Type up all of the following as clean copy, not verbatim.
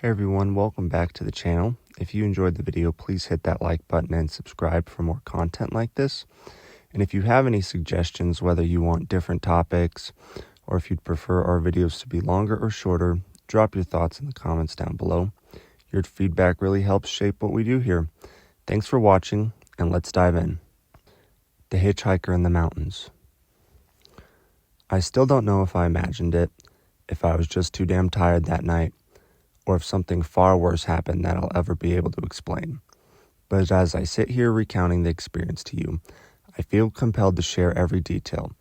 Hey everyone, welcome back to the channel. If you enjoyed the video, please hit that like button and subscribe for more content like this. And if you have any suggestions, whether you want different topics or if you'd prefer our videos to be longer or shorter, drop your thoughts in the comments down below. Your feedback really helps shape what we do here. Thanks for watching, and let's dive in. The Hitchhiker in the Mountains. I still don't know if I imagined it, if I was just too damn tired that night, or if something far worse happened that I'll ever be able to explain. But as I sit here recounting the experience to you, I feel compelled to share every detail,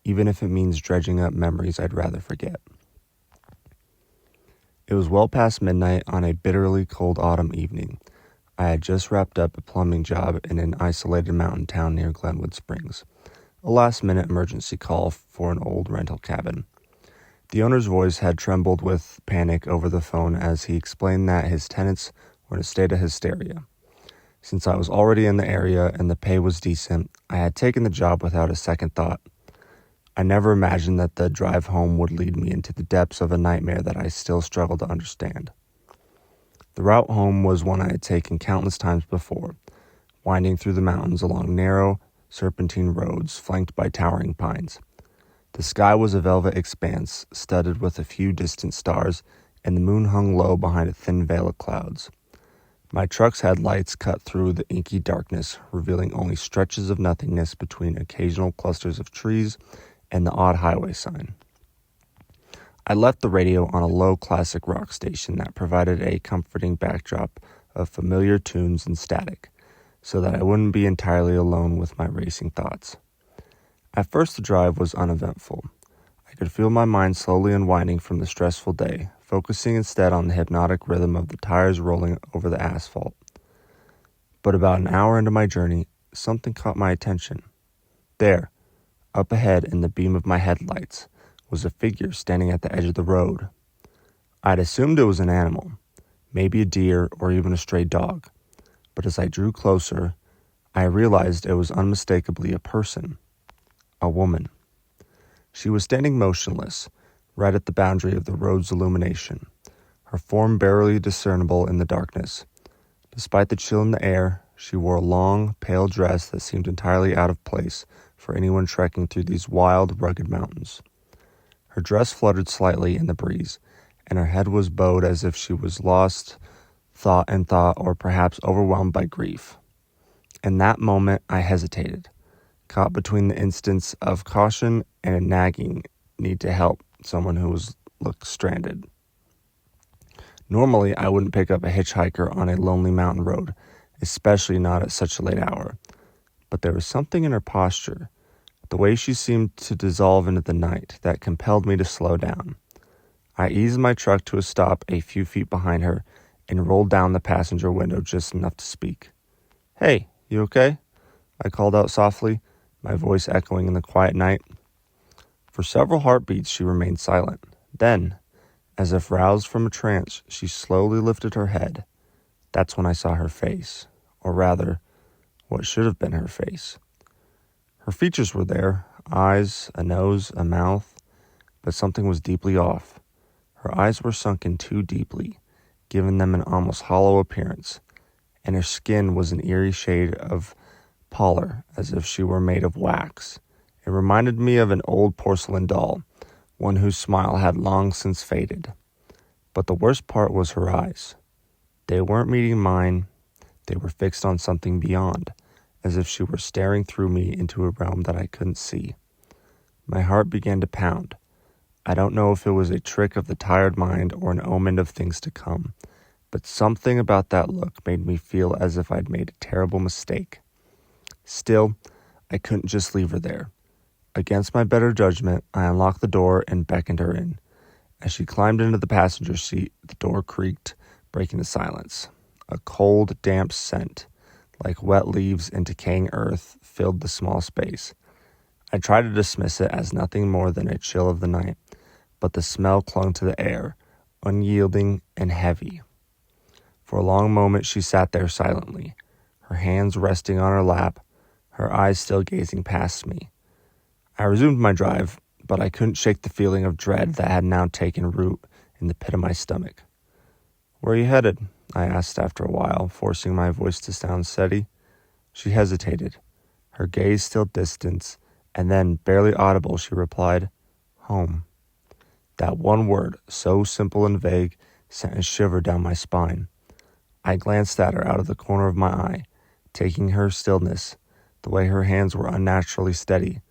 even if it means dredging up memories I'd rather forget. It was well past midnight on a bitterly cold autumn evening. I had just wrapped up a plumbing job in an isolated mountain town near Glenwood Springs, a last-minute emergency call for an old rental cabin. The owner's voice had trembled with panic over the phone as he explained that his tenants were in a state of hysteria. Since I was already in the area and the pay was decent, I had taken the job without a second thought. I never imagined that the drive home would lead me into the depths of a nightmare that I still struggled to understand. The route home was one I had taken countless times before, winding through the mountains along narrow, serpentine roads flanked by towering pines. The sky was a velvet expanse, studded with a few distant stars, and the moon hung low behind a thin veil of clouds. My truck's headlights cut through the inky darkness, revealing only stretches of nothingness between occasional clusters of trees and the odd highway sign. I left the radio on a low classic rock station that provided a comforting backdrop of familiar tunes and static, so that I wouldn't be entirely alone with my racing thoughts. At first, the drive was uneventful. I could feel my mind slowly unwinding from the stressful day, focusing instead on the hypnotic rhythm of the tires rolling over the asphalt. But about an hour into my journey, something caught my attention. There, up ahead in the beam of my headlights, was a figure standing at the edge of the road. I'd assumed it was an animal, maybe a deer or even a stray dog, but as I drew closer, I realized it was unmistakably a person. A woman. She was standing motionless, right at the boundary of the road's illumination, her form barely discernible in the darkness. Despite the chill in the air, she wore a long, pale dress that seemed entirely out of place for anyone trekking through these wild, rugged mountains. Her dress fluttered slightly in the breeze, and her head was bowed as if she was lost thought or perhaps overwhelmed by grief. In that moment, I hesitated, caught between the instance of caution and a nagging need to help someone who looked stranded. Normally, I wouldn't pick up a hitchhiker on a lonely mountain road, especially not at such a late hour. But there was something in her posture, the way she seemed to dissolve into the night, that compelled me to slow down. I eased my truck to a stop a few feet behind her and rolled down the passenger window just enough to speak. "Hey, you okay?" I called out softly, my voice echoing in the quiet night. For several heartbeats, she remained silent. Then, as if roused from a trance, she slowly lifted her head. That's when I saw her face, or rather, what should have been her face. Her features were there, eyes, a nose, a mouth, but something was deeply off. Her eyes were sunken too deeply, giving them an almost hollow appearance, and her skin was an eerie shade of pallor, as if she were made of wax. It reminded me of an old porcelain doll, one whose smile had long since faded. But the worst part was her eyes. They weren't meeting mine, they were fixed on something beyond, as if she were staring through me into a realm that I couldn't see. My heart began to pound. I don't know if it was a trick of the tired mind or an omen of things to come, but something about that look made me feel as if I'd made a terrible mistake. Still, I couldn't just leave her there. Against my better judgment, I unlocked the door and beckoned her in. As she climbed into the passenger seat, the door creaked, breaking the silence. A cold, damp scent, like wet leaves and decaying earth, filled the small space. I tried to dismiss it as nothing more than a chill of the night, but the smell clung to the air, unyielding and heavy. For a long moment she sat there silently, her hands resting on her lap, her eyes still gazing past me. I resumed my drive, but I couldn't shake the feeling of dread that had now taken root in the pit of my stomach. "Where are you headed?" I asked after a while, forcing my voice to sound steady. She hesitated, her gaze still distant, and then, barely audible, she replied, "Home." That one word, so simple and vague, sent a shiver down my spine. I glanced at her out of the corner of my eye, taking her stillness, the way her hands were unnaturally steady,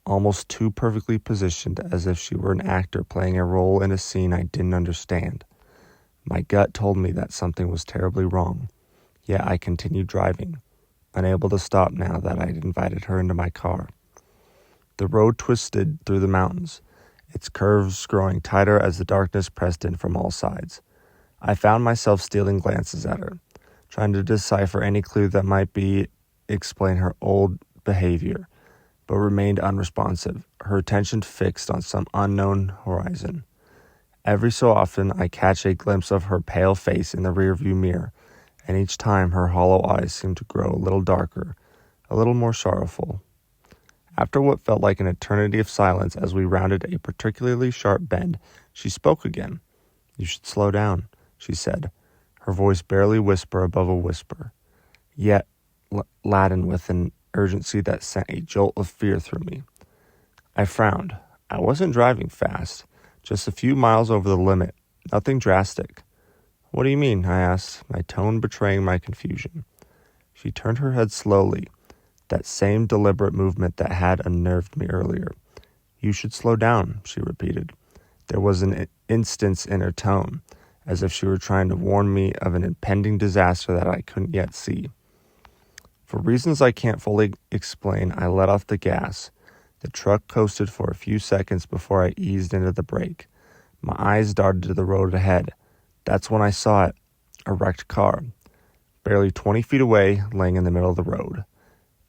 almost too perfectly positioned, as if she were an actor playing a role in a scene I didn't understand. My gut told me that something was terribly wrong, yet I continued driving, unable to stop now that I'd invited her into my car. The road twisted through the mountains, its curves growing tighter as the darkness pressed in from all sides. I found myself stealing glances at her, trying to decipher any clue that might explain her old behavior, but remained unresponsive, her attention fixed on some unknown horizon. Every so often, I catch a glimpse of her pale face in the rearview mirror, and each time her hollow eyes seemed to grow a little darker, a little more sorrowful. After what felt like an eternity of silence as we rounded a particularly sharp bend, she spoke again. "You should slow down," she said, her voice barely whisper above a whisper, yet laden with an urgency that sent a jolt of fear through me. I frowned. I wasn't driving fast, just a few miles over the limit, nothing drastic. "What do you mean?" I asked, my tone betraying my confusion. She turned her head slowly, that same deliberate movement that had unnerved me earlier. "You should slow down," she repeated. There was an instance in her tone, as if she were trying to warn me of an impending disaster that I couldn't yet see. For reasons I can't fully explain, I let off the gas. The truck coasted for a few seconds before I eased into the brake. My eyes darted to the road ahead. That's when I saw it, a wrecked car, barely 20 feet away, laying in the middle of the road.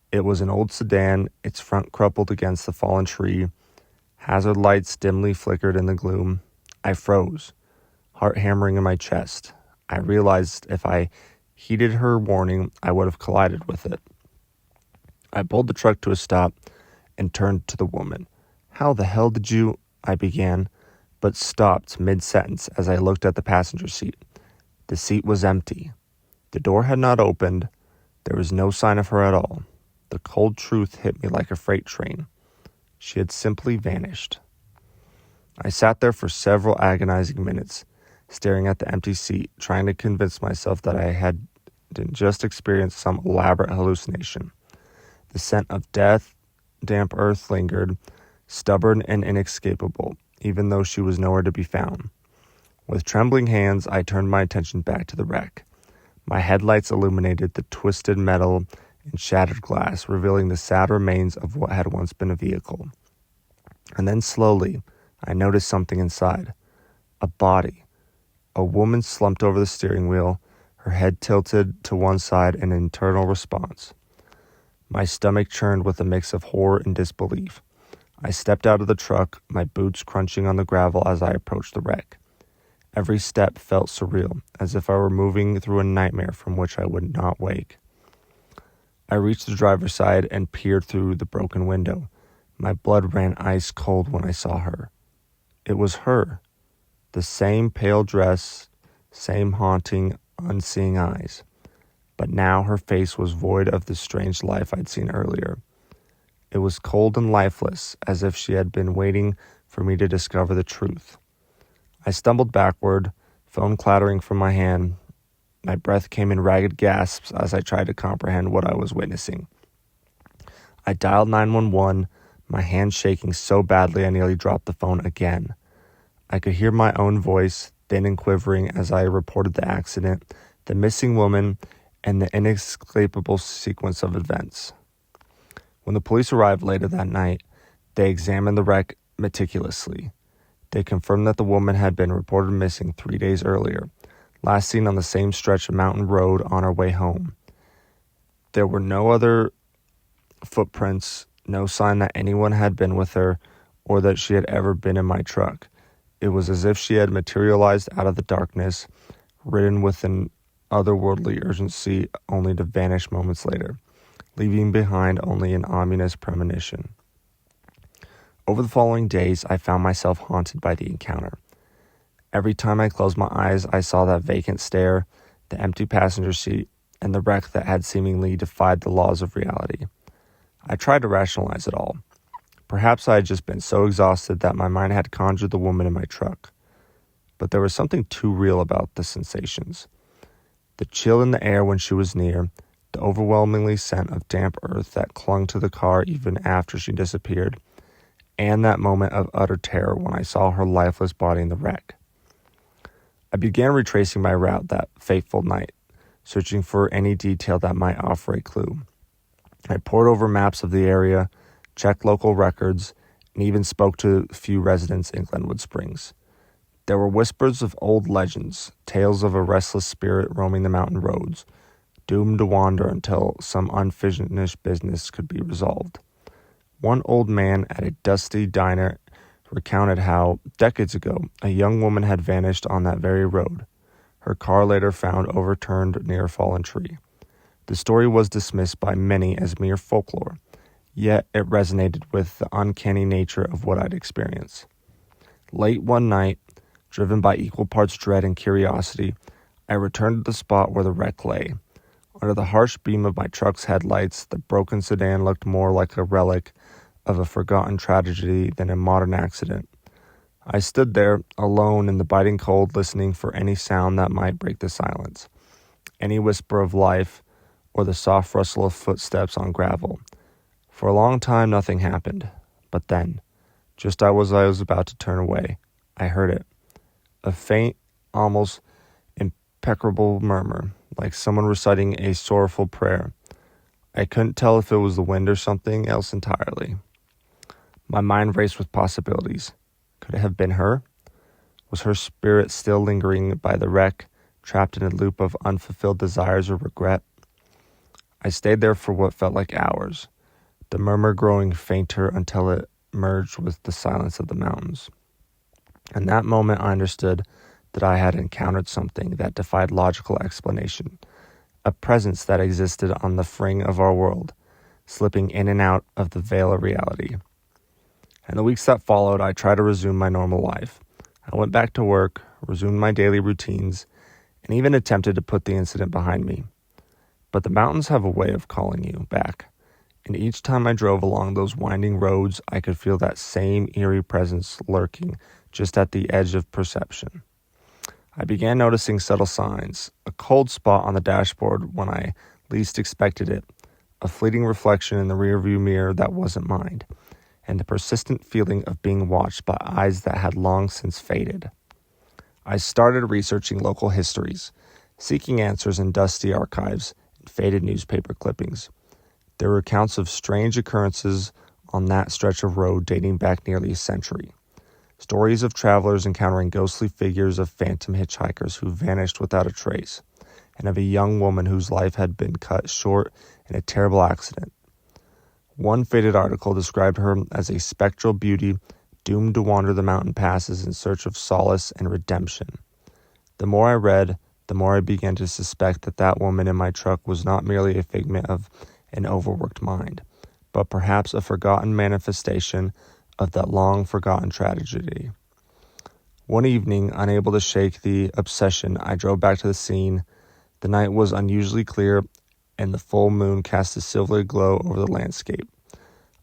It was an old sedan, its front crumpled against the fallen tree. Hazard lights dimly flickered in the gloom. I froze, heart hammering in my chest. I realized if I heeded her warning, I would have collided with it. I pulled the truck to a stop and turned to the woman. "How the hell did you—" I began, but stopped mid-sentence as I looked at the passenger seat. The seat was empty. The door had not opened. There was no sign of her at all. The cold truth hit me like a freight train. She had simply vanished. I sat there for several agonizing minutes, staring at the empty seat, trying to convince myself that I hadn't just experienced some elaborate hallucination. The scent of death, damp earth lingered, stubborn and inescapable, even though she was nowhere to be found. With trembling hands, I turned my attention back to the wreck. My headlights illuminated the twisted metal and shattered glass, revealing the sad remains of what had once been a vehicle. And then slowly, I noticed something inside. A body. A woman slumped over the steering wheel, her head tilted to one side in internal response. My stomach churned with a mix of horror and disbelief. I stepped out of the truck, my boots crunching on the gravel as I approached the wreck. Every step felt surreal, as if I were moving through a nightmare from which I would not wake. I reached the driver's side and peered through the broken window. My blood ran ice cold when I saw her. It was her. The same pale dress, same haunting, unseeing eyes. But now her face was void of the strange life I'd seen earlier. It was cold and lifeless, as if she had been waiting for me to discover the truth. I stumbled backward, phone clattering from my hand. My breath came in ragged gasps as I tried to comprehend what I was witnessing. I dialed 911, my hand shaking so badly I nearly dropped the phone again. I could hear my own voice, thin and quivering, as I reported the accident, the missing woman, and the inescapable sequence of events. When the police arrived later that night, they examined the wreck meticulously. They confirmed that the woman had been reported missing 3 days earlier, last seen on the same stretch of mountain road on her way home. There were no other footprints, no sign that anyone had been with her or that she had ever been in my truck. It was as if she had materialized out of the darkness, ridden with an otherworldly urgency, only to vanish moments later, leaving behind only an ominous premonition. Over the following days, I found myself haunted by the encounter. Every time I closed my eyes, I saw that vacant stare, the empty passenger seat, and the wreck that had seemingly defied the laws of reality. I tried to rationalize it all. Perhaps I had just been so exhausted that my mind had conjured the woman in my truck. But there was something too real about the sensations. The chill in the air when she was near, the overwhelmingly scent of damp earth that clung to the car even after she disappeared, and that moment of utter terror when I saw her lifeless body in the wreck. I began retracing my route that fateful night, searching for any detail that might offer a clue. I pored over maps of the area, checked local records, and even spoke to a few residents in Glenwood Springs. There were whispers of old legends, tales of a restless spirit roaming the mountain roads, doomed to wander until some unfinished business could be resolved. One old man at a dusty diner recounted how, decades ago, a young woman had vanished on that very road, her car later found overturned near a fallen tree. The story was dismissed by many as mere folklore, yet it resonated with the uncanny nature of what I'd experienced. Late one night, driven by equal parts dread and curiosity, I returned to the spot where the wreck lay. Under the harsh beam of my truck's headlights, the broken sedan looked more like a relic of a forgotten tragedy than a modern accident. I stood there, alone in the biting cold, listening for any sound that might break the silence, any whisper of life, or the soft rustle of footsteps on gravel. For a long time, nothing happened. But then, just as I was about to turn away, I heard it. A faint, almost impeccable murmur, like someone reciting a sorrowful prayer. I couldn't tell if it was the wind or something else entirely. My mind raced with possibilities. Could it have been her? Was her spirit still lingering by the wreck, trapped in a loop of unfulfilled desires or regret? I stayed there for what felt like hours, the murmur growing fainter until it merged with the silence of the mountains. In that moment, I understood that I had encountered something that defied logical explanation, a presence that existed on the fringe of our world, slipping in and out of the veil of reality. In the weeks that followed, I tried to resume my normal life. I went back to work, resumed my daily routines, and even attempted to put the incident behind me. But the mountains have a way of calling you back, and each time I drove along those winding roads, I could feel that same eerie presence lurking just at the edge of perception. I began noticing subtle signs, a cold spot on the dashboard when I least expected it, a fleeting reflection in the rearview mirror that wasn't mine, and the persistent feeling of being watched by eyes that had long since faded. I started researching local histories, seeking answers in dusty archives and faded newspaper clippings. There were accounts of strange occurrences on that stretch of road dating back nearly a century. Stories of travelers encountering ghostly figures of phantom hitchhikers who vanished without a trace, and of a young woman whose life had been cut short in a terrible accident. One faded article described her as a spectral beauty doomed to wander the mountain passes in search of solace and redemption. The more I read, the more I began to suspect that that woman in my truck was not merely a figment of an overworked mind, but perhaps a forgotten manifestation of that long-forgotten tragedy. One evening, unable to shake the obsession, I drove back to the scene. The night was unusually clear, and the full moon cast a silvery glow over the landscape.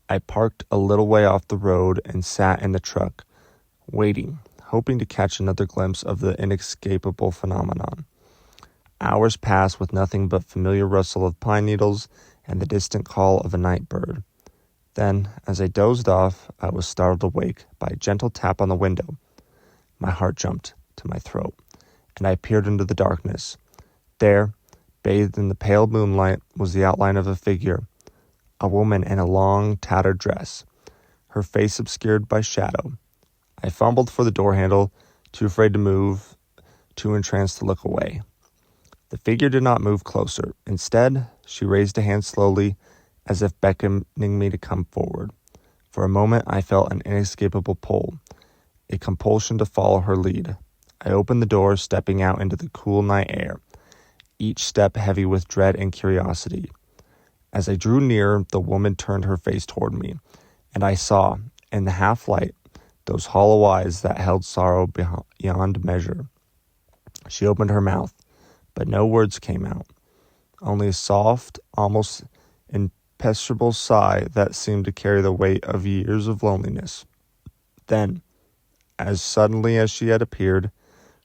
I parked a little way off the road and sat in the truck, waiting, hoping to catch another glimpse of the inescapable phenomenon. Hours passed with nothing but familiar rustle of pine needles and the distant call of a night bird. Then, as I dozed off, I was startled awake by a gentle tap on the window. My heart jumped to my throat, and I peered into the darkness. There, bathed in the pale moonlight, was the outline of a figure, a woman in a long, tattered dress, her face obscured by shadow. I fumbled for the door handle, too afraid to move, too entranced to look away. The figure did not move closer. Instead, she raised a hand slowly, as if beckoning me to come forward. For a moment, I felt an inescapable pull, a compulsion to follow her lead. I opened the door, stepping out into the cool night air, each step heavy with dread and curiosity. As I drew nearer, the woman turned her face toward me, and I saw, in the half-light, those hollow eyes that held sorrow beyond measure. She opened her mouth, but no words came out, only a soft, almost imperceptible sigh that seemed to carry the weight of years of loneliness. Then, as suddenly as she had appeared,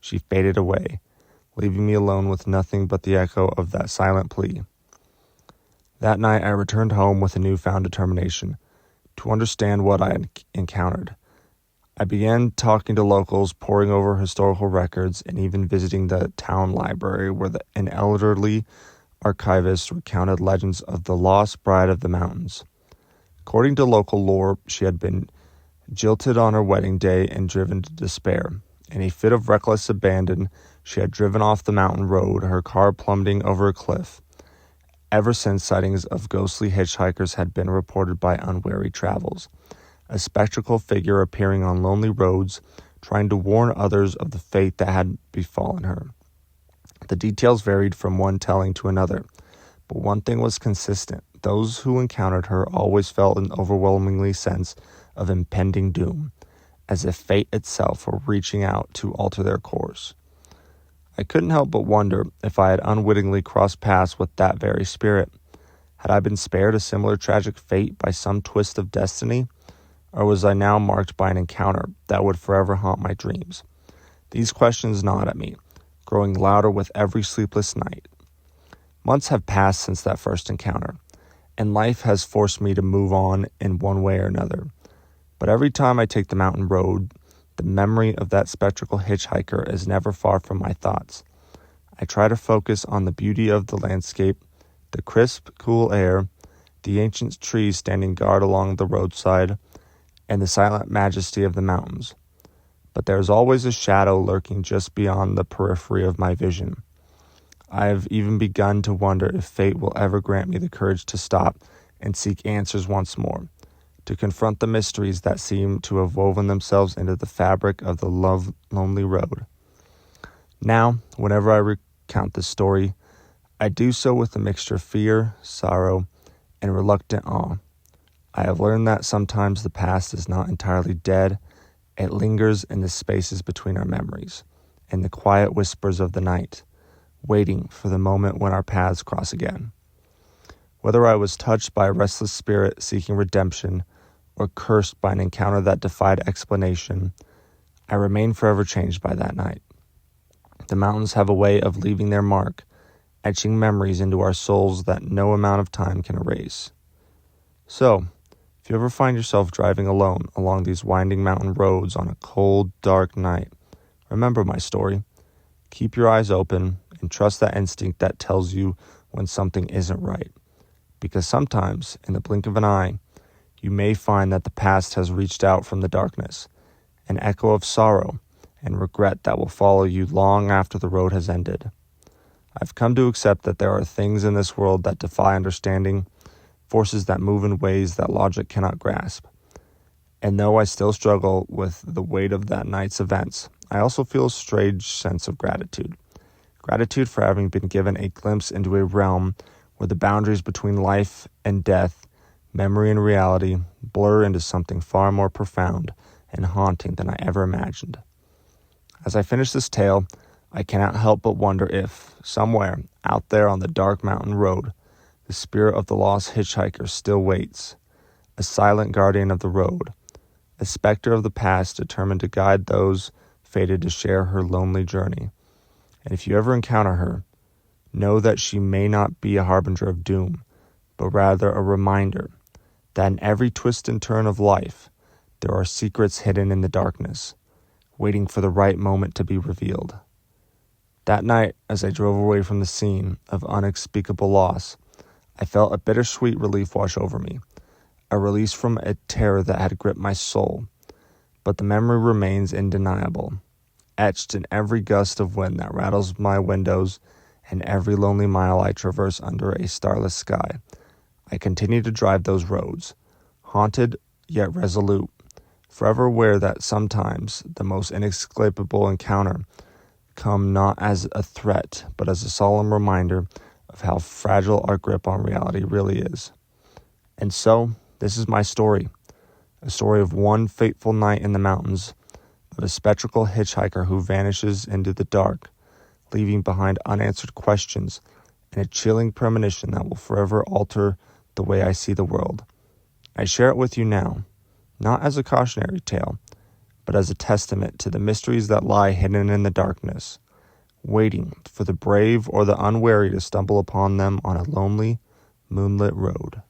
she faded away, leaving me alone with nothing but the echo of that silent plea. That night I returned home with a newfound determination to understand what I had encountered. I began talking to locals, poring over historical records, and even visiting the town library where an elderly archivist recounted legends of the lost bride of the mountains. According to local lore, she had been jilted on her wedding day and driven to despair. In a fit of reckless abandon, she had driven off the mountain road, her car plummeting over a cliff. Ever since, sightings of ghostly hitchhikers had been reported by unwary travelers, a spectral figure appearing on lonely roads, trying to warn others of the fate that had befallen her. The details varied from one telling to another, but one thing was consistent. Those who encountered her always felt an overwhelming sense of impending doom, as if fate itself were reaching out to alter their course. I couldn't help but wonder if I had unwittingly crossed paths with that very spirit. Had I been spared a similar tragic fate by some twist of destiny, or was I now marked by an encounter that would forever haunt my dreams? These questions gnawed at me, growing louder with every sleepless night. Months have passed since that first encounter, and life has forced me to move on in one way or another. But every time I take the mountain road, the memory of that spectral hitchhiker is never far from my thoughts. I try to focus on the beauty of the landscape, the crisp, cool air, the ancient trees standing guard along the roadside, and the silent majesty of the mountains. But there is always a shadow lurking just beyond the periphery of my vision. I have even begun to wonder if fate will ever grant me the courage to stop and seek answers once more, to confront the mysteries that seem to have woven themselves into the fabric of the lonely road. Now, whenever I recount this story, I do so with a mixture of fear, sorrow, and reluctant awe. I have learned that sometimes the past is not entirely dead. It lingers in the spaces between our memories, in the quiet whispers of the night, waiting for the moment when our paths cross again. Whether I was touched by a restless spirit seeking redemption, or cursed by an encounter that defied explanation, I remain forever changed by that night. The mountains have a way of leaving their mark, etching memories into our souls that no amount of time can erase. So, if you ever find yourself driving alone along these winding mountain roads on a cold, dark night, remember my story. Keep your eyes open and trust that instinct that tells you when something isn't right. Because sometimes, in the blink of an eye, you may find that the past has reached out from the darkness, an echo of sorrow and regret that will follow you long after the road has ended. I've come to accept that there are things in this world that defy understanding, forces that move in ways that logic cannot grasp. And though I still struggle with the weight of that night's events, I also feel a strange sense of gratitude. Gratitude for having been given a glimpse into a realm where the boundaries between life and death, memory and reality, blur into something far more profound and haunting than I ever imagined. As I finish this tale, I cannot help but wonder if, somewhere out there on the dark mountain road, the spirit of the lost hitchhiker still waits, a silent guardian of the road, a specter of the past determined to guide those fated to share her lonely journey. And if you ever encounter her, know that she may not be a harbinger of doom, but rather a reminder that in every twist and turn of life, there are secrets hidden in the darkness, waiting for the right moment to be revealed. That night, as I drove away from the scene of unspeakable loss, I felt a bittersweet relief wash over me, a release from a terror that had gripped my soul. But the memory remains undeniable, etched in every gust of wind that rattles my windows and every lonely mile I traverse under a starless sky. I continue to drive those roads, haunted yet resolute, forever aware that sometimes the most inexplicable encounter come not as a threat, but as a solemn reminder of how fragile our grip on reality really is. And so, this is my story, a story of one fateful night in the mountains, of a spectral hitchhiker who vanishes into the dark, leaving behind unanswered questions and a chilling premonition that will forever alter the way I see the world. I share it with you now, not as a cautionary tale, but as a testament to the mysteries that lie hidden in the darkness, waiting for the brave or the unwary to stumble upon them on a lonely, moonlit road.